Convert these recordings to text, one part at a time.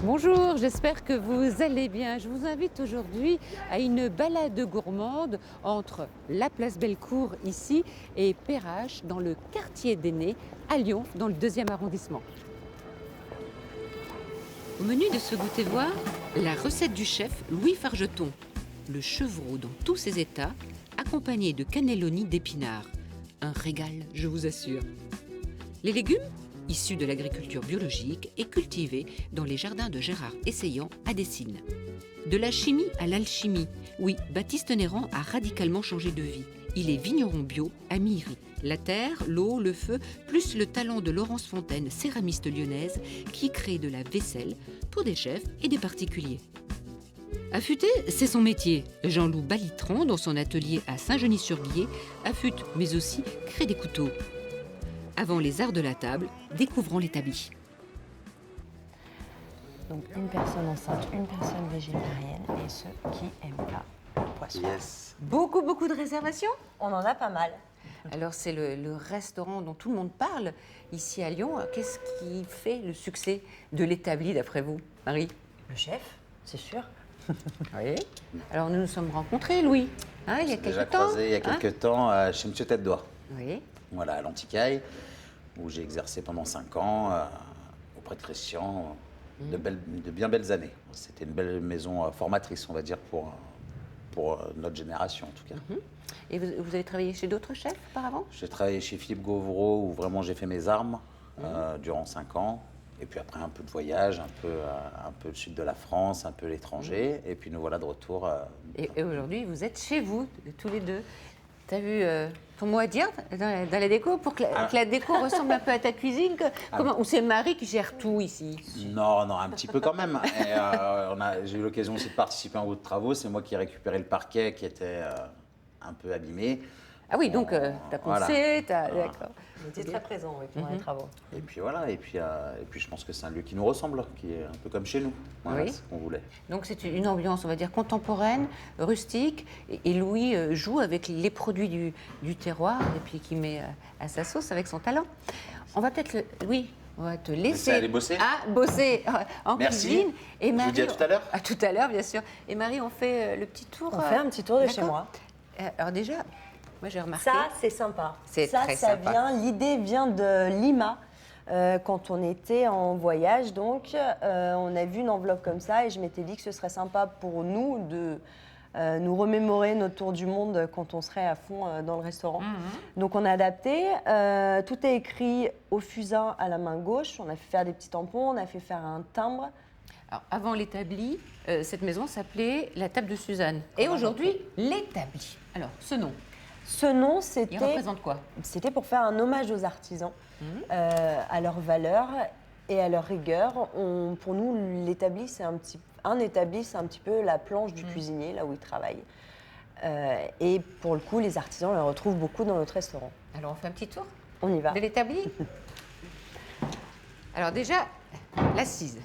Bonjour, j'espère que vous allez bien. Je vous invite aujourd'hui à une balade gourmande entre la place Bellecour ici et Perrache dans le quartier d'Aînés à Lyon dans le 2e arrondissement. Au menu de ce goûter voir, la recette du chef Louis Fargeton, le chevreau dans tous ses états, accompagné de cannelloni d'épinards. Un régal, je vous assure. Les légumes, issus de l'agriculture biologique et cultivés dans les jardins de Gérard Essayant à Dessines. De la chimie à l'alchimie, oui, Baptiste Néran a radicalement changé de vie. Il est vigneron bio à Miry. La terre, l'eau, le feu, plus le talent de Laurence Fontaine, céramiste lyonnaise, qui crée de la vaisselle pour des chefs et des particuliers. Affûter, c'est son métier. Jean-Loup Balitran, dans son atelier à Saint-Genis-sur-Guiers, affûte, mais aussi crée des couteaux. Avant les arts de la table, découvrons l'établi. Donc une personne enceinte, une personne végétarienne et ceux qui aiment pas le poisson. Yes. Beaucoup de réservations. On en a pas mal. Alors c'est le restaurant dont tout le monde parle ici à Lyon. Qu'est-ce qui fait le succès de l'établi d'après vous, Marie? Le chef, c'est sûr. Oui. Alors nous nous sommes rencontrés, Louis, il y a Déjà quelques temps. croisé il y a quelques temps chez Monsieur Tête d'Oie, Oui. voilà, à l'Antiquaille, où j'ai exercé pendant 5 ans auprès de Christian, de bien belles années. C'était une belle maison formatrice, on va dire, pour notre génération en tout cas. Et vous avez travaillé chez d'autres chefs auparavant? J'ai travaillé chez Philippe Gauvreau, où vraiment j'ai fait mes armes durant 5 ans. Et puis après, un peu de voyage, un peu le sud de la France, un peu l'étranger. Et puis nous voilà de retour. Et aujourd'hui, vous êtes chez vous, tous les deux. Tu as vu ton mot à dire dans la déco pour que la déco ressemble un peu à ta cuisine Ou c'est Marie qui gère tout ici? Non, un petit peu quand même. J'ai eu l'occasion aussi de participer en haut de travaux. C'est moi qui ai récupéré le parquet qui était un peu abîmé. Ah oui, donc t'as pensé, d'accord. On était très présents pendant les travaux. Et puis voilà, et puis je pense que c'est un lieu qui nous ressemble, qui est un peu comme chez nous. Voilà, Oui. c'est ce qu'on voulait. Donc c'est une ambiance, on va dire, contemporaine, rustique. Et Louis joue avec les produits du terroir et puis qui met à sa sauce avec son talent. On va peut-être, Louis, on va te laisser aller bosser. Bosser en Merci. cuisine. Et Je vous dis à tout à l'heure. À tout à l'heure, bien sûr. Et Marie, on fait le petit tour. On fait un petit tour de chez d'accord. moi. Alors déjà, moi j'ai remarqué. Ça, c'est sympa. C'est très sympa. L'idée vient de Lima. Quand on était en voyage, donc, on a vu une enveloppe comme ça et je m'étais dit que ce serait sympa pour nous de nous remémorer notre tour du monde quand on serait à fond dans le restaurant. Donc on a adapté, tout est écrit au fusain à la main gauche, on a fait faire des petits tampons, on a fait faire un timbre. Alors, avant l'établi, cette maison s'appelait la table de Suzanne. Et aujourd'hui, l'établi. Alors, ce nom, Ce nom, il représente quoi? C'était pour faire un hommage aux artisans, à leur valeur et à leur rigueur. Pour nous, l'établi, c'est un petit peu la planche du cuisinier, là où il travaille. Et pour le coup, les artisans, on les retrouve beaucoup dans notre restaurant. Alors, on fait un petit tour On y va. de l'établi. Alors déjà, l'assise.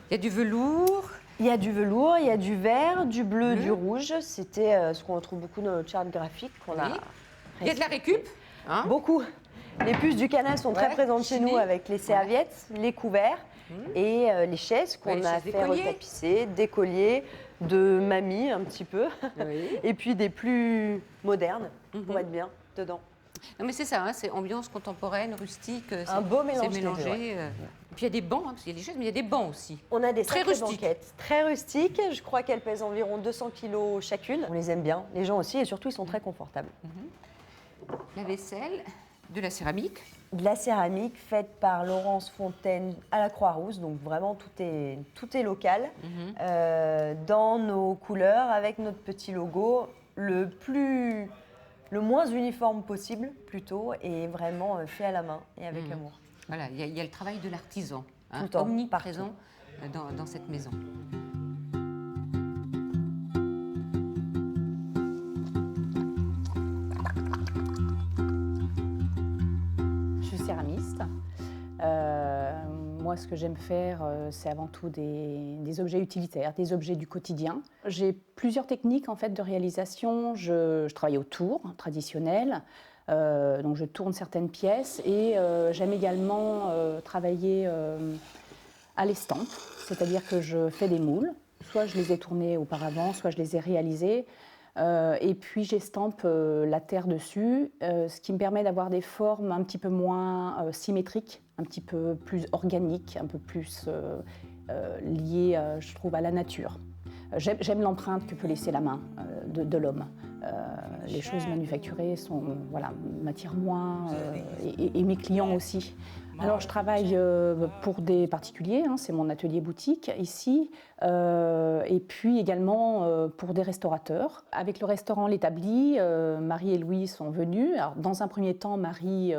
Il y a du velours. Il y a du velours, il y a du vert, du bleu, du rouge. C'était ce qu'on retrouve beaucoup dans notre charte graphique qu'on a. Il y a de la récup. Hein. Beaucoup. Les puces du canal sont très présentes chez nous avec les serviettes, les couverts et les chaises qu'on les a chaises fait d'écolier. retapisser, des colliers, de mamie un petit peu, Oui. et puis des plus modernes pour être bien dedans. Non mais c'est ça, c'est ambiance contemporaine, rustique. Un beau mélange C'est des deux, mélangé. Et puis il y a des bancs, parce qu'il y a des chaises, mais il y a des bancs aussi. On a des Très sacrées rustiques. banquettes, très rustiques. Je crois qu'elles pèsent environ 200 kilos chacune. On les aime bien, les gens aussi, et surtout ils sont très confortables. La vaisselle, de la céramique. De la céramique faite par Laurence Fontaine à la Croix-Rousse, donc vraiment tout est local, dans nos couleurs, avec notre petit logo, le moins uniforme possible plutôt, et vraiment fait à la main et avec amour. Voilà, il y a le travail de l'artisan, Tout le temps, omniprésent dans cette maison. Je suis céramiste. Moi, ce que j'aime faire, c'est avant tout des objets utilitaires, des objets du quotidien. J'ai plusieurs techniques en fait de réalisation. Je travaille au tour traditionnel, donc je tourne certaines pièces et j'aime également travailler à l'estampe, c'est-à-dire que je fais des moules. Soit je les ai tournés auparavant, soit je les ai réalisés. Et puis j'estampe la terre dessus, ce qui me permet d'avoir des formes un petit peu moins symétriques, un petit peu plus organiques, un peu plus liées, je trouve, à la nature. J'aime l'empreinte que peut laisser la main de l'homme. Les choses manufacturées m'attirent moins, et mes clients aussi. Alors je travaille pour des particuliers, hein, c'est mon atelier boutique ici, et puis également pour des restaurateurs. Avec le restaurant L'Établi, Marie et Louis sont venus. Alors, dans un premier temps, Marie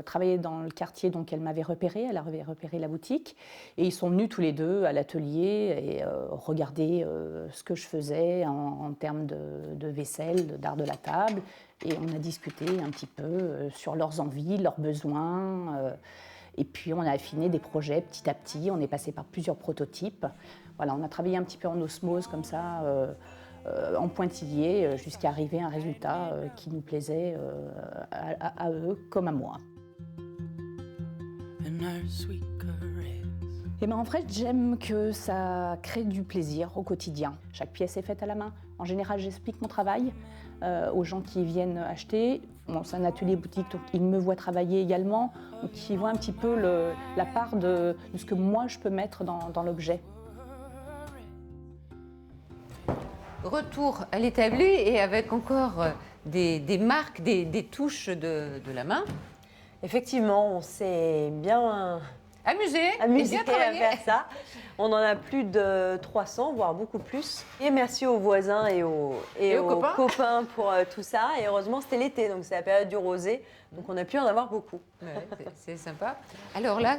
travaillait dans le quartier, donc elle avait repéré la boutique, et ils sont venus tous les deux à l'atelier et regarder ce que je faisais en termes de vaisselle, d'art de la table, et on a discuté un petit peu sur leurs envies, leurs besoins. Et puis on a affiné des projets petit à petit, on est passé par plusieurs prototypes. Voilà, on a travaillé un petit peu en osmose comme ça, en pointillé, jusqu'à arriver à un résultat qui nous plaisait à eux comme à moi. Et ben en fait, j'aime que ça crée du plaisir au quotidien. Chaque pièce est faite à la main. En général, j'explique mon travail aux gens qui viennent acheter. Bon, c'est un atelier boutique, donc ils me voient travailler également. Donc ils voient un petit peu la part de ce que moi je peux mettre dans l'objet. Retour à l'établi et avec encore des marques, des touches de la main. Effectivement, on s'est bien Amusé et amusé bien à travaillé. faire ça. On en a plus de 300, voire beaucoup plus. Et merci aux voisins et aux copains pour tout ça. Et heureusement, c'était l'été, donc c'est la période du rosé. Donc on a pu en avoir beaucoup. Ouais, c'est sympa. Alors là,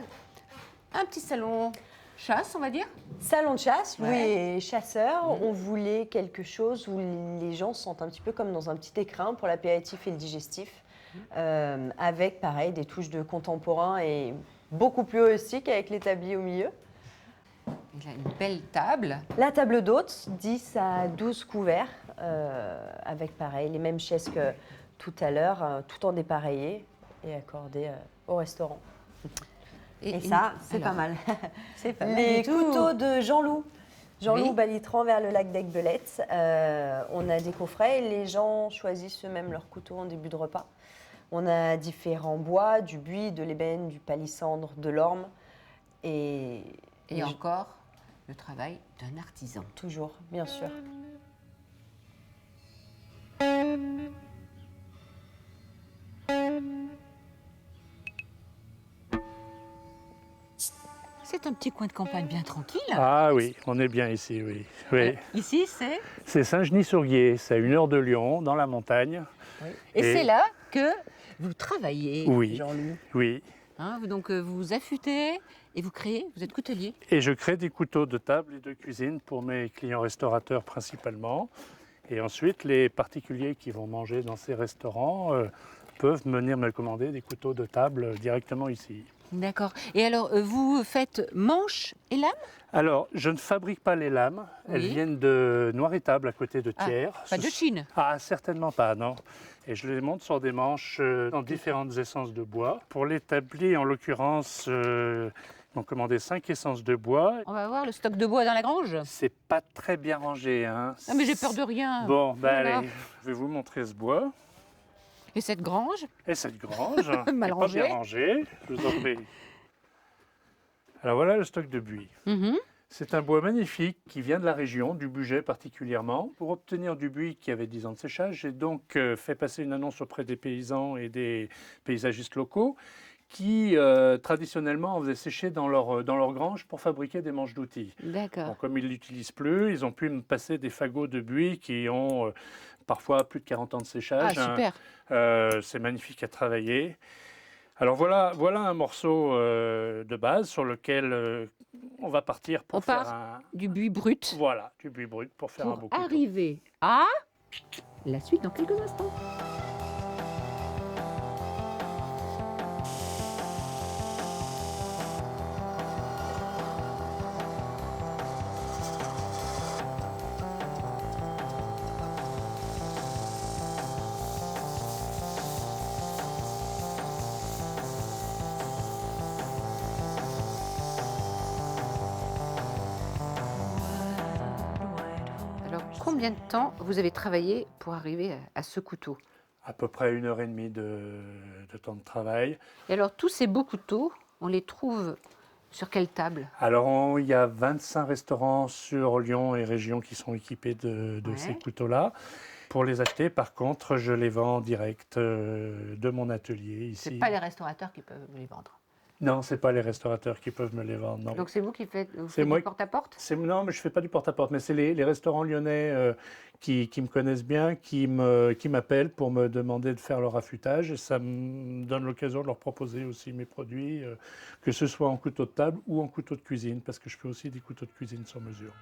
un petit salon chasse, on va dire. Salon de chasse, Louis Ouais. est chasseur. On voulait quelque chose où les gens se sentent un petit peu comme dans un petit écrin pour l'apéritif et le digestif. Avec, pareil, des touches de contemporain et beaucoup plus rustique avec l'établi au milieu. Il a une belle table. La table d'hôte, 10 à 12 couverts, avec pareil, les mêmes chaises que tout à l'heure, tout en dépareillé et accordé au restaurant. Et ça, c'est pas mal. C'est pas mal Les du tout. couteaux de Jean-Loup. Jean-Loup Oui. Balitran vers le lac d'Aiguebelette. On a des coffrets et les gens choisissent eux-mêmes leurs couteaux en début de repas. On a différents bois, du buis, de l'ébène, du palissandre, de l'orme. Et encore le travail d'un artisan. toujours, bien sûr. C'est un petit coin de campagne bien tranquille. Ah oui, on est bien ici, oui. Oui. Ici, c'est... C'est Saint-Genis-sur-Guiers, c'est à 1 heure de Lyon, dans la montagne. Et, Et- c'est là que vous travaillez, Oui. Jean-Loup. Oui. Hein, donc vous vous affûtez et vous créez, vous êtes coutelier. Et je crée des couteaux de table et de cuisine pour mes clients restaurateurs principalement. Et ensuite, les particuliers qui vont manger dans ces restaurants peuvent venir me commander des couteaux de table directement ici. D'accord. Et alors, vous faites manche et lame? Alors, je ne fabrique pas les lames. Elles Oui. viennent de Noir-Étable, à côté de Ah, Thiers. pas de Chine. Ah, certainement pas, non. Et je les monte sur des manches dans différentes essences de bois. Pour l'établi, en l'occurrence, ils m'ont commandé 5 essences de bois. On va voir le stock de bois dans la grange. C'est pas très bien rangé, hein. Ah, mais j'ai peur de rien. Bon, ben Voilà. allez, je vais vous montrer ce bois. Et cette grange? Et cette grange, Mal qui est pas rangée. bien rangée, je vous en prie. Alors voilà le stock de buis. Mhm. C'est un bois magnifique qui vient de la région, du Bugey particulièrement. Pour obtenir du buis qui avait 10 ans de séchage, j'ai donc fait passer une annonce auprès des paysans et des paysagistes locaux qui, traditionnellement, en faisaient sécher dans leur grange pour fabriquer des manches d'outils. D'accord. Bon, comme ils ne l'utilisent plus, ils ont pu me passer des fagots de buis qui ont parfois plus de 40 ans de Ah, séchage. super. C'est magnifique à travailler. Alors voilà un morceau de base sur lequel on va partir pour On faire part du buis brut voilà, du buis brut pour faire un beau pour couteau. arriver à la suite dans quelques instants. combien de temps vous avez travaillé pour arriver à ce couteau? À peu près 1h30 de temps de travail. Et alors, tous ces beaux couteaux, on les trouve sur quelle table? Alors, il y a 25 restaurants sur Lyon et région qui sont équipés de Ouais. ces couteaux-là. Pour les acheter, par contre, je les vends en direct de mon atelier ici. C'est pas les restaurateurs qui peuvent les vendre. Non, ce n'est pas les restaurateurs qui peuvent me les vendre, non. Donc c'est vous qui faites, moi du porte-à-porte? Non, mais je ne fais pas du porte-à-porte, mais c'est les restaurants lyonnais qui me connaissent bien, qui m'appellent pour me demander de faire leur affûtage. Et ça me donne l'occasion de leur proposer aussi mes produits, que ce soit en couteau de table ou en couteau de cuisine, parce que je fais aussi des couteaux de cuisine sur mesure.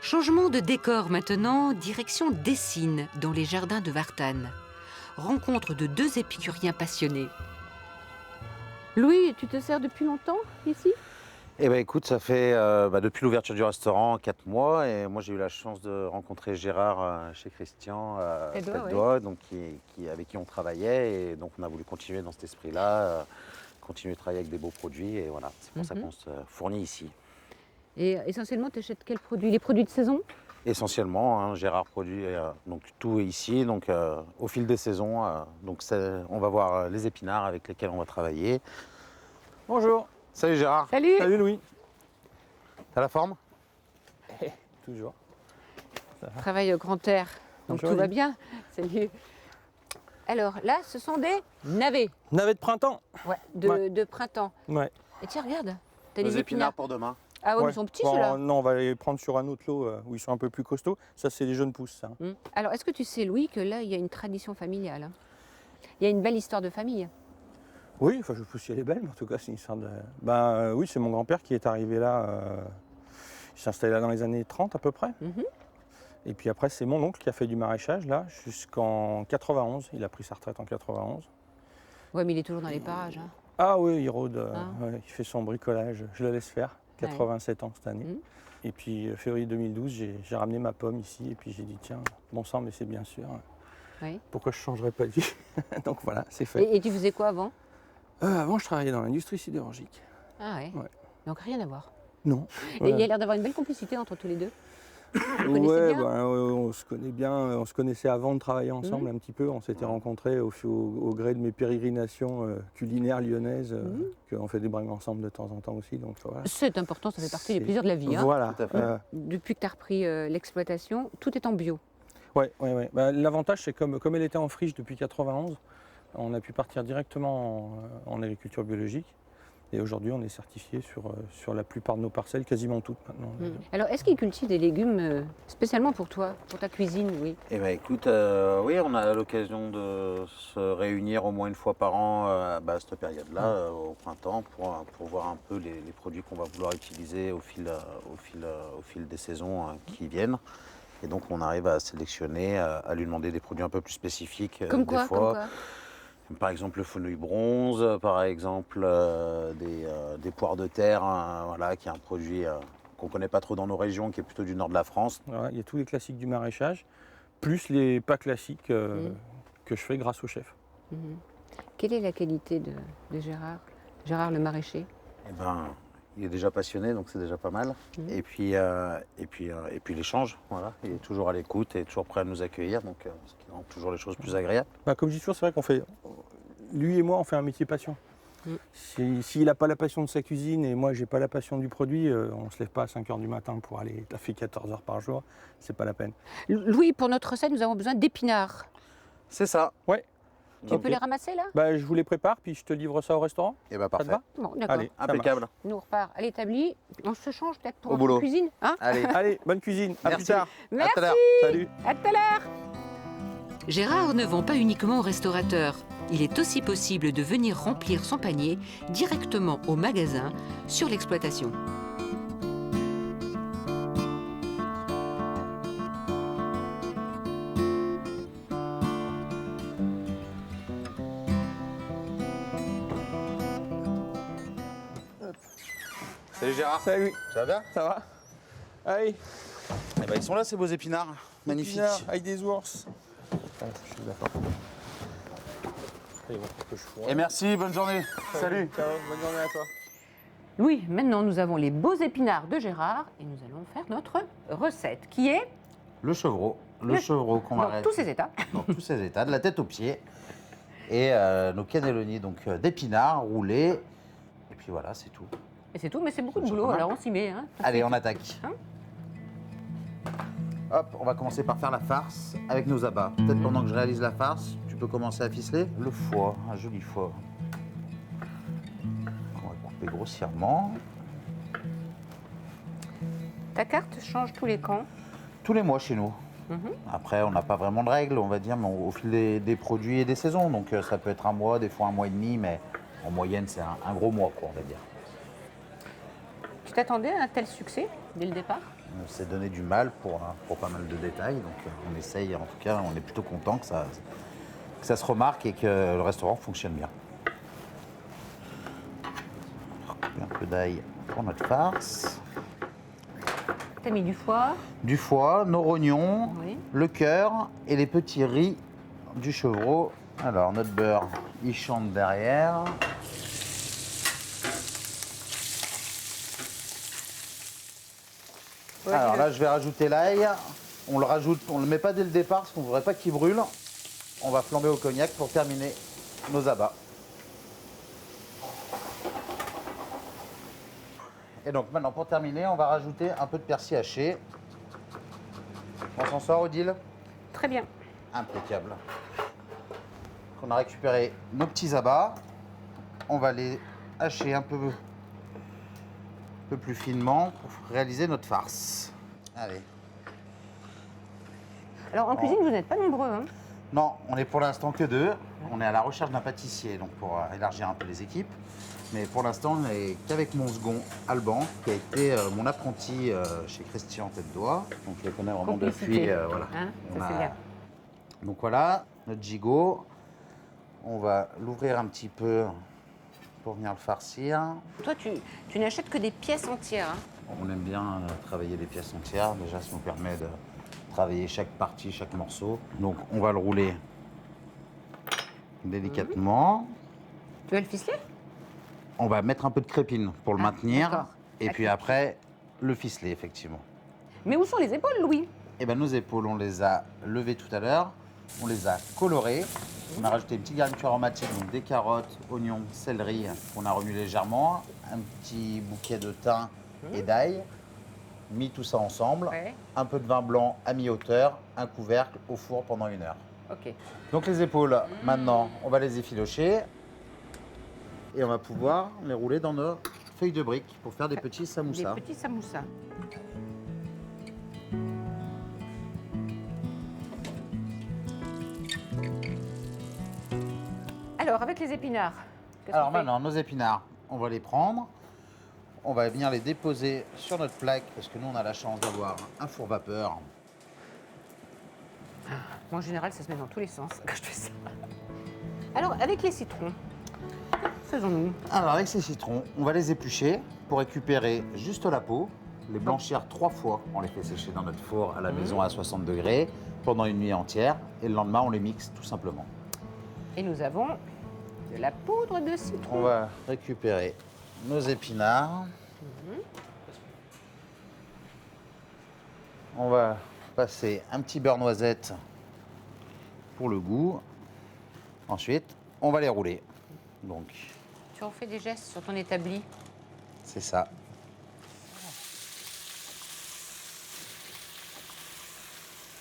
Changement de décor maintenant, direction Dessines, dans les jardins de Vartanne. Rencontre de deux épicuriens passionnés. Louis, tu te sers depuis longtemps ici? Eh bien écoute, ça fait depuis l'ouverture du restaurant 4 mois et moi j'ai eu la chance de rencontrer Gérard chez Christian Tête d'Oie, Tête d'Oie, donc avec qui on travaillait et donc on a voulu continuer dans cet esprit-là, continuer de travailler avec des beaux produits et voilà, c'est pour ça qu'on se fournit ici. Et essentiellement, tu achètes quels produits? Les produits de saison? Essentiellement, hein, Gérard produit donc tout est ici, donc au fil des saisons, on va voir les épinards avec lesquels on va travailler. Bonjour. Salut Gérard, Salut! Salut Louis. t'as la forme? Toujours. Travail au grand air, donc Bonjour, tout va Lily. bien. Salut. Alors là, ce sont des navets Navet de printemps. de printemps. Ouais. Et tiens, regarde, t'as Les des épinards. pour demain. Ah ouais, mais Ouais. ils sont petits Bon, ceux-là. non, on va les prendre sur un autre lot où ils sont un peu plus costauds. Ça, c'est les jeunes pousses, ça. Alors, est-ce que tu sais, Louis, que là, il y a une tradition familiale, hein? Il y a une belle histoire de famille. Oui, enfin, je ne sais pas si elle est belle, mais en tout cas, c'est une histoire de. Oui, c'est mon grand-père qui est arrivé là. Il s'est installé là dans les années 30 à peu près. Mhm. Et puis après, c'est mon oncle qui a fait du maraîchage là jusqu'en 91. Il a pris sa retraite en 91. Ouais, mais il est toujours dans les parages, hein. Ah oui, il rôde, Ah. ouais, il fait son bricolage. Je le laisse faire. 87 ans cette année. Mhm. Et puis février 2012, j'ai ramené ma pomme ici et puis j'ai dit tiens, bon sang, mais c'est bien sûr. Oui. Pourquoi je ne changerais pas de vie? Donc voilà, c'est fait. Et tu faisais quoi avant? Avant, je travaillais dans l'industrie sidérurgique. Ah ouais. Ouais. Donc rien à voir. Non. Et il y a l'air d'avoir une belle complicité entre tous les deux. Vous connaissez Ouais, bien on se connaît bien. On se connaissait avant de travailler ensemble un petit peu. On s'était rencontrés au gré de mes pérégrinations culinaires lyonnaises, qu'on fait des bringues ensemble de temps en temps aussi. Donc voilà. C'est important, ça fait partie des C'est- plaisirs de la vie, hein. Voilà. Tout à fait. Depuis que tu as repris l'exploitation, tout est en bio. Ouais. L'avantage, c'est comme elle était en friche depuis 91, on a pu partir directement en agriculture biologique. Et aujourd'hui, on est certifié sur la plupart de nos parcelles, quasiment toutes maintenant. Alors, est-ce qu'ils cultivent des légumes spécialement pour toi, pour ta cuisine, oui? Eh bien écoute, oui, on a l'occasion de se réunir au moins une fois par an à cette période-là, au printemps, pour voir un peu les produits qu'on va vouloir utiliser au fil des saisons qui viennent. Et donc on arrive à sélectionner, à lui demander des produits un peu plus spécifiques Comme des quoi, fois. comme quoi? Par exemple le fenouil bronze, par exemple des poires de terre, voilà, qui est un produit qu'on ne connaît pas trop dans nos régions, qui est plutôt du nord de la France. Voilà, il y a tous les classiques du maraîchage, plus les pas classiques que je fais grâce au chef. Mhm. Quelle est la qualité de Gérard? Gérard le maraîcher? Eh ben, il est déjà passionné, donc c'est déjà pas mal. Et puis l'échange, voilà. Il est toujours à l'écoute et toujours prêt à nous accueillir, donc ce qui rend toujours les choses plus agréables. Comme je dis toujours, c'est vrai qu'on fait, lui et moi, on fait un métier passion. S'il n'a pas la passion de sa cuisine et moi, j'ai pas la passion du produit, on ne se lève pas à 5 h du matin pour aller taffer 14 heures par jour, c'est pas la peine. Louis, pour notre recette, nous avons besoin d'épinards. C'est ça. Ouais. Tu peux les ramasser là? Je vous les prépare, puis je te livre ça au restaurant. Et ben Ça te parfait. va? Bon, d'accord. Allez, ça Impeccable. Nous on repart à l'établi. On se change peut-être pour Au un peu de boulot. cuisine, hein? Allez, marche. Allez, bonne cuisine. À plus Merci. tard. Merci. à tout à l'heure. Salut. À tout à l'heure. Gérard ne vend pas uniquement aux restaurateurs. Il est aussi possible de venir remplir son panier directement au magasin sur l'exploitation. Salut Gérard. Salut. Ça va bien? Ça va? Allez. Eh ben, ils sont là ces beaux épinards. Magnifiques. Épinards avec des ours. Je suis d'accord. Allez, bon, que je fourre. Et merci, bonne journée. Salut. Ciao, bonne journée à toi. Oui, maintenant nous avons les beaux épinards de Gérard et nous allons faire notre recette qui est le chevreau. Le chevreau qu'on va Dans tous ses états. dans tous ses états, de la tête aux pieds. Et nos cannelloni donc d'épinards roulés. Et puis voilà, c'est tout. Et c'est tout, mais c'est beaucoup de C'est boulot, pas mal. alors on s'y met. Hein. Allez, on attaque. Hein? Hop, on va commencer par faire la farce avec nos abats. Peut-être pendant que je réalise la farce, tu peux commencer à ficeler. Le foie, un joli foie. On va couper grossièrement. Ta carte change tous les camps. Tous les mois chez nous. Après, on n'a pas vraiment de règles, on va dire, mais au fil des produits et des saisons. Donc ça peut être un mois, des fois un mois et demi, mais en moyenne, c'est un gros mois, quoi, on va dire. Tu t'attendais à un tel succès dès le départ? On s'est donné du mal pour pas mal de détails, donc on essaye, en tout cas, on est plutôt content que ça se remarque et que le restaurant fonctionne bien. Un peu d'ail pour notre farce. T'as mis du foie. Du foie, nos rognons, Oui. le cœur et les petits riz du chevreau. Alors, notre beurre, il chante derrière. Ouais, Alors dis-le. là, je vais rajouter l'ail. On le rajoute, on le met pas dès le départ parce qu'on ne voudrait pas qu'il brûle. On va flamber au cognac pour terminer nos abats. Et donc maintenant, pour terminer, on va rajouter un peu de persil haché. On s'en sort, Odile? Très bien. Impeccable. On a récupéré nos petits abats. On va les hacher un peu plus finement pour réaliser notre farce. Allez. Alors en cuisine, vous n'êtes pas nombreux. Hein. Non, on est pour l'instant que 2. On est à la recherche d'un pâtissier, donc pour élargir un peu les équipes. Mais pour l'instant, on n'est qu'avec mon second, Alban, qui a été mon apprenti chez Christian Tête d'Oie. Donc je le connais vraiment Complicité. depuis. Voilà. Hein, On ça, c'est a- bien. Donc voilà, notre gigot. On va l'ouvrir un petit peu pour venir le farcir. Toi, tu n'achètes que des pièces entières. Hein. On aime bien travailler les pièces entières. Déjà, ça nous permet de travailler chaque partie, chaque morceau. Donc on va le rouler délicatement. Tu veux le ficeler? On va mettre un peu de crépine pour le Ah, maintenir. d'accord. Et puis après, le ficeler, effectivement. Mais où sont les épaules, Louis? Et ben nos épaules, on les a levées tout à l'heure. On les a colorées. On a rajouté une petite garniture aromatique, donc des carottes, oignons, céleri qu'on a remué légèrement. Un petit bouquet de thym et d'ail. Mis tout ça ensemble. Ouais. Un peu de vin blanc à mi-hauteur. Un couvercle au four pendant 1 heure. Ok. Donc les épaules, maintenant, on va les effilocher. Et on va pouvoir les rouler dans nos feuilles de briques pour faire des petits samoussas. Des petits samoussas. Alors, avec les épinards, qu'est-ce Alors qu'on fait? maintenant, nos épinards, on va les prendre. On va venir les déposer sur notre plaque parce que nous, on a la chance d'avoir un four vapeur. Moi, en général, ça se met dans tous les sens quand je fais ça. Alors, avec les citrons, faisons-nous. Alors avec ces citrons, on va les éplucher pour récupérer juste la peau, les blanchir 3 fois. On les fait sécher dans notre four à la maison à 60 degrés pendant une nuit entière et le lendemain, on les mixe tout simplement. Et nous avons de la poudre de citron. On va récupérer nos épinards. On va passer un petit beurre noisette pour le goût. Ensuite, on va les rouler. Donc, Tu refais des gestes sur ton établi. c'est ça.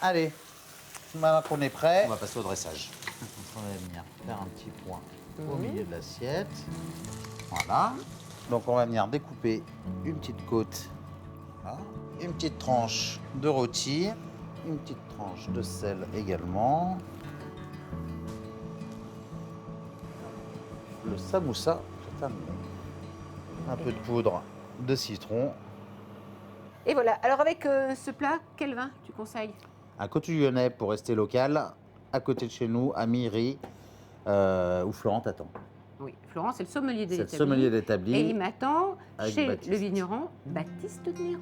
Allez, maintenant qu'on est prêt, on va passer au dressage. On va venir faire un petit point au milieu de l'assiette. Voilà. Donc on va venir découper une petite côte, voilà. Une petête tranche de rôti, une petite tranche de sel également. Le samoussa, c'est terminé. Un peu de poudre de citron. Et voilà. Alors, avec ce plat, quel vin tu conseilles? Un Cotullonnais pour rester local, à côté de chez nous, à Miry, où Florent t'attend. Oui, Florent, c'est le sommelier de C'est le l'établi. sommelier d'établi. Et il m'attend avec chez Baptiste. le vigneron Baptiste Néron.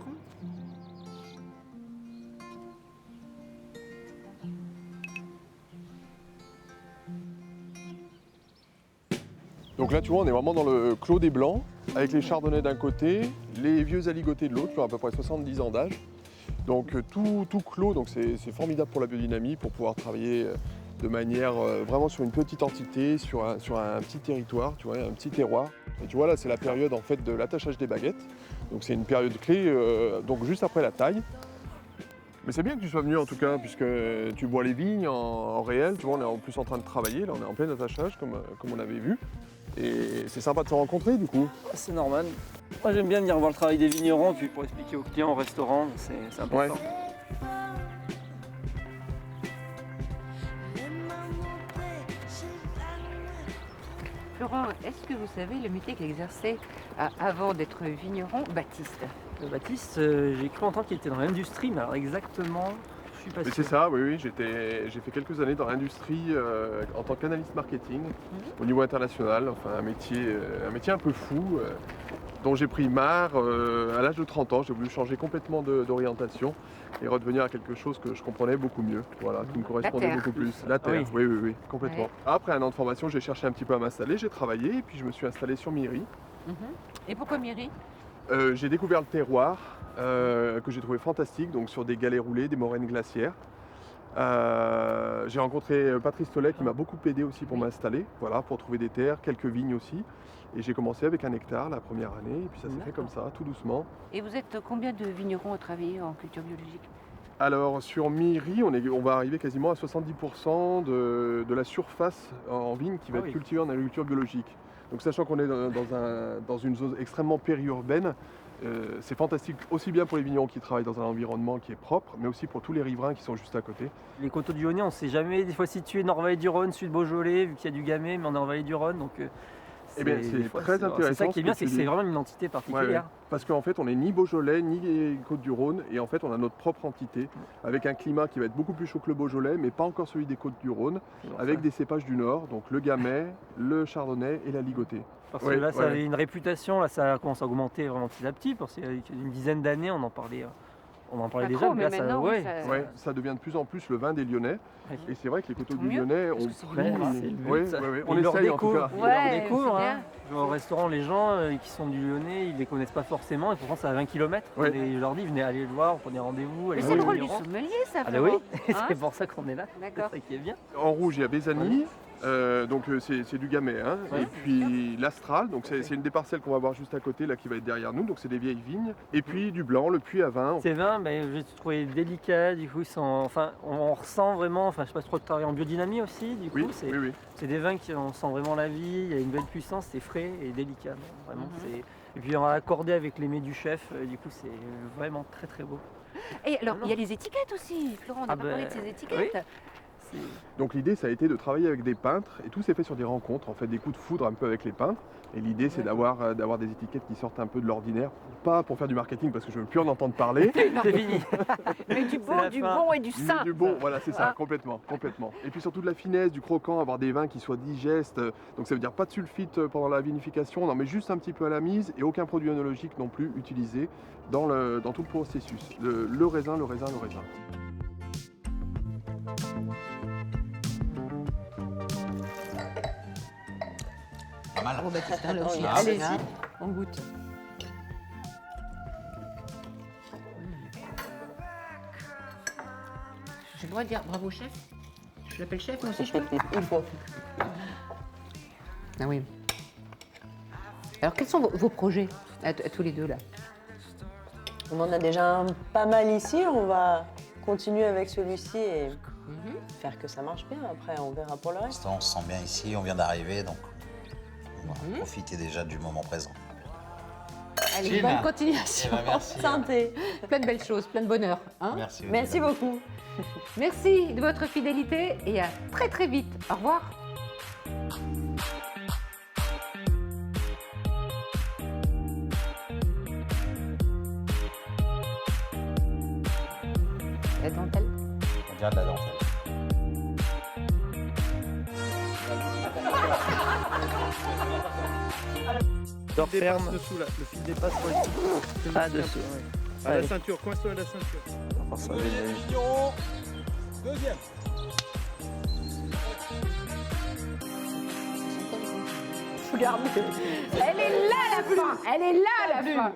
Donc là, tu vois, on est vraiment dans le clos des Blancs, avec les chardonnays d'un côté, les vieux aligotés de l'autre, qui ont à peu près 70 ans d'âge. Donc tout clos, donc c'est formidable pour la biodynamie, pour pouvoir travailler de manière vraiment sur une petite entité, sur un petit territoire, tu vois, un petit terroir. Et tu vois là, c'est la période en fait de l'attachage des baguettes. Donc c'est une période clé, donc juste après la taille. Mais c'est bien que tu sois venu en tout cas, puisque tu vois les vignes en réel. Tu vois, on est en plus en train de travailler, là on est en plein attachage comme on avait vu. Et c'est sympa de se rencontrer du coup. C'est normal. Moi j'aime bien venir voir le travail des vignerons, puis pour expliquer aux clients au restaurant, c'est important. Ouais. Florent, est-ce que vous savez le métier qu'exerçait avant d'être vigneron Baptiste? Baptiste, j'ai cru entendre qu'il était dans l'industrie, mais alors exactement, je suis pas Mais sûr. c'est ça, oui, j'ai fait quelques années dans l'industrie en tant qu'analyste marketing au niveau international, enfin un métier un peu fou dont j'ai pris marre à l'âge de 30 ans. J'ai voulu changer complètement d'orientation et redevenir à quelque chose que je comprenais beaucoup mieux, voilà, qui me correspondait terre. beaucoup plus. La terre, oui. oui, complètement. Ouais. Après un an de formation, j'ai cherché un petit peu à m'installer, j'ai travaillé et puis je me suis installé sur Miry. Et pourquoi Myri? J'ai découvert le terroir que j'ai trouvé fantastique, donc sur des galets roulés, des moraines glaciaires. J'ai rencontré Patrice Tollet qui m'a beaucoup aidé aussi pour m'installer, voilà, pour trouver des terres, quelques vignes aussi. Et j'ai commencé avec 1 hectare la première année, et puis ça s'est fait comme ça, tout doucement. Et vous êtes combien de vignerons à travailler en culture biologique? Alors sur Miry, on va arriver quasiment à 70% de la surface en vigne qui va Ah être oui. cultivée en agriculture biologique. Donc sachant qu'on est dans une zone extrêmement périurbaine, c'est fantastique aussi bien pour les vignerons qui travaillent dans un environnement qui est propre, mais aussi pour tous les riverains qui sont juste à côté. Les coteaux du Lyonnais, on ne sait jamais des fois situé Nord-Vallée-du-Rhône, Sud-Beaujolais, vu qu'il y a du Gamay, mais on est en Vallée du Rhône, donc Eh bien, des c'est fois, très c'est intéressant ça qui est ce bien, que c'est que tu c'est dis. vraiment une identité Ouais, particulière. parce qu'en fait, on n'est ni Beaujolais, ni Côtes-du-Rhône, et en fait, on a notre propre entité, avec un climat qui va être beaucoup plus chaud que le Beaujolais, mais pas encore celui des Côtes-du-Rhône, C'est pour avec ça. des cépages du Nord, donc le Gamay, le Chardonnay et la Ligotée. Parce Ouais, que là, ça ouais. avait une réputation, là, ça commence à augmenter vraiment petit à petit. Parce qu'il y a une dizaine d'années, on en parlait Pas déjà. trop, mais mais là, ça, maintenant, ouais. ça- Ouais, ça devient de plus en plus le vin des Lyonnais, Ouais. et c'est vrai que les coteaux Tant du mieux, Lyonnais parce ont que c'est pris... bien, c'est le but. Ouais, on Ils leur essaye en tout découvrent. cas. Ils Ouais, leur découvrent, c'est hein. bien. Je vais au restaurant, les gens qui sont du Lyonnais, ils les connaissent pas forcément, et pourtant c'est à 20 km. Ouais. Et je leur dis, venez aller le voir, prenez rendez-vous. Mais allez c'est voir le le rôle du vigneron. sommelier, ça, Ah bah oui, Florent. Hein c'est pour ça qu'on est là. D'accord. C'est ça qui est bien. En rouge, il y a Bézani, donc c'est du Gamay, hein. Ouais. Et puis l'Astral, donc c'est une des parcelles qu'on va voir juste à côté, là qui va être derrière nous, donc c'est des vieilles vignes. Et puis du blanc, le puits à vin. Ces vins, j'ai trouvé délicats, du coup, enfin, on ressent vraiment, enfin, je sais pas trop travailler en biodynamie aussi, du coup, Oui, c'est oui, oui. c'est des vins qui on sent vraiment la vie, il y a une belle puissance, c'est frais et délicat, vraiment. Mhm. Et puis on a accordé avec les mets du chef, du coup, c'est vraiment très très beau. Et alors, Non, il y a les étiquettes aussi, Florent, on n'a Ah pas ben, parlé de ces étiquettes. C'est- Donc l'idée, ça a été de travailler avec des peintres, et tout s'est fait sur des rencontres, en fait, des coups de foudre un peu avec les peintres. Et l'idée, c'est d'avoir des étiquettes qui sortent un peu de l'ordinaire, pas pour faire du marketing, parce que je ne veux plus en entendre parler. C'est fini. Mais du C'est beau, la du fin. bon et du Mais sain. du bon, voilà, c'est ça, Ah. complètement. Et puis surtout de la finesse, du croquant, avoir des vins qui soient digestes. Donc ça veut dire pas de sulfite pendant la vinification, on en met juste un petit peu à la mise, et aucun produit œnologique non plus utilisé dans tout le processus. Le raisin. Pas mal. Bon, Baptiste, hein, là aussi. Ah, Allez, merci. on goûte. J'ai le droit de dire bravo chef? Je l'appelle chef, moi aussi je peux? Il faut. Ah oui. Alors, quels sont vos projets à tous les deux là? On en a déjà pas mal ici, on va continuer avec celui-ci et faire que ça marche bien. Après, on verra pour le Pour reste. l'instant, on se sent bien ici, on vient d'arriver, donc on va profiter déjà du moment présent. Allez, Gilles. bonne continuation. Eh ben, merci. Santé. Plein de belles choses, plein de bonheur. Hein? Merci. Merci Odile. beaucoup. Merci de votre fidélité et à très très vite. Au revoir. La dentelle. On dirait de la dentelle. Dors ferme. Dessous là, le fil dépasse. Ah, dessous. À la Allez. ceinture, coince-toi à la ceinture. Elle est là la fin. Elle est là la fin.